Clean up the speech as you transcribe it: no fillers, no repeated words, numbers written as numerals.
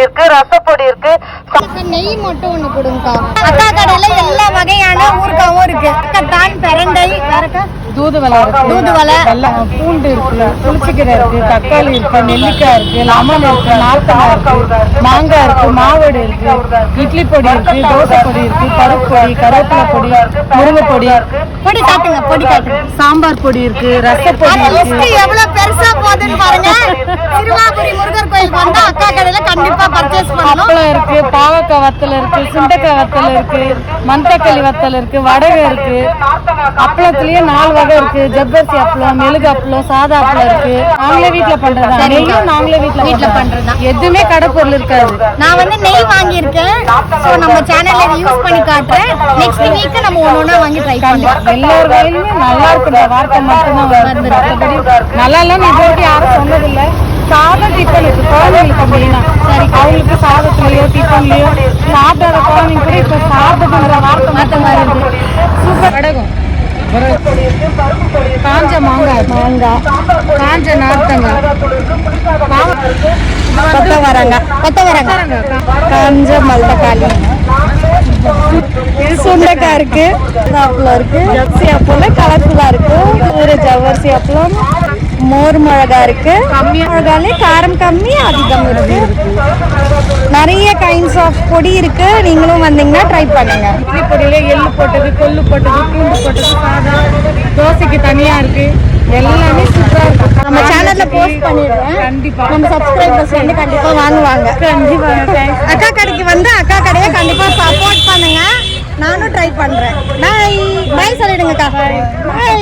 இருக்கு, ரசப்பொடி இருக்கு. நெய் மட்டும் ஒண்ணு கொடுங்கக்கா. அக்கா கடையில எல்லா வகையான ஊறுகாவும் இருக்கு. தான் பிரண்டை, தூதுவளை இருக்கு, தூதுவளை, பூண்டு இருக்கு, புளிச்சக்கீரை இருக்கு, தக்காளி இருக்கு, நெல்லிக்காய் இருக்கு, லெமன் இருக்கு, நார்த்தங்காய் இருக்கு, மாங்காய் இருக்கு, மாவடு இருக்கு, இட்லி பொடி இருக்கு, தோசை பொடி இருக்கு, பருப்பு பொடி, கருவேப்பிலை பொடி, முருங்கை பொடி, பொடி காட்டுங்க, பொடி காட்டுங்க, சாம்பார் பொடி இருக்கு, ரசப்பொடி இருக்கு. எவ்வளவு பெருசா போகுதுன்னு பாருங்க. சிறுவாபுரி முருகர் கோயிலுக்கு வந்தா அக்கா கடையில கண்டிப்பா பர்ச்சேஸ் பண்ணணும். அப்பளம் இருக்கு, பாவக்காய் வத்தல் இருக்கு, சுண்டைக்காய் வத்தல் இருக்கு, மந்தக்களி வத்தல் இருக்கு, வடகை இருக்கு. அப்பளத்திலேயே 4 வகை இருக்கு. ஜவ்வரிசி அப்பளம், மெழுகு அப்பளம், சாதா அப்பளம் இருக்கு. நாங்களே வீட்டுல பண்றதா, நெய்யும் நாங்களே வீட்டுல பண்றதா. எதுவுமே கடை பொருள் இருக்காது. நான் வந்து நெய் வாங்கியிருக்கேன். சோ நம்ம சேனல்ல யூஸ் பண்ணி காட்டுறேன். நெக்ஸ்ட் வீக் நம்ம ஒண்ணா வாங்கி ட்ரை பண்ணலாம். எல்லார் வகையிலுமே நல்லா இருக்குற வார்த்தை மட்டும்தான் வருது. நல்லா இல்லைன்னு இது வரைக்கும் யாரும் சொன்னதில்லை. சாதம் டிஃபன் இருக்கு குழந்தைங்களுக்கு அப்படின்னா. சரி, அவங்களுக்கு சாதத்துலயோ டிஃபன்லயோ சாப்பிடாத குழந்தைங்க கூட இப்ப சாப்பிடுங்கிற வார்த்தை மட்டும் வருது. சூப்பர். வடகம், காஞ்ச மாங்காய், காஞ்ச நார்த்தங்காய், கொத்தவரங்காய், காஞ்ச மல்தக்காளி, சுண்டைக்காய் இருக்கு, அப்பளம் இருக்கு, ஜப்சி அப்பளம் கலர்ஃபுல்லா இருக்கு, ஒரு ஜவ்வரிசி அப்பளம், மோர் மிளகா இருக்கு. மிளகாலே காரம் கம்மி அதிகம் இருக்கு. நிறைய கைண்ட்ஸ் ஆஃப் பொடி இருக்கு. நீங்களும் வந்தீங்கன்னா ட்ரை பண்ணுங்க. இட்லி பொடியில எள்ளு போட்டது, கொள்ளு போட்டது, பூண்டு போட்டது, சாதா, தோசைக்கு தனியா இருக்கு. எல்லாமே சூப்பரா இருக்கு. நம்ம சேனல்ல போஸ்ட் பண்ணிடுறேன். கண்டிப்பா நம்ம சப்ஸ்கிரைபர்ஸ் வந்து கண்டிப்பா வாங்குவாங்க. கண்டிப்பா அக்கா கடைக்கு வந்து அக்கா கடையை கண்டிப்பா சப்போர்ட் பண்ணுங்க. நானும் ட்ரை பண்றேன். பை பை சொல்லிடுங்கக்கா. பை.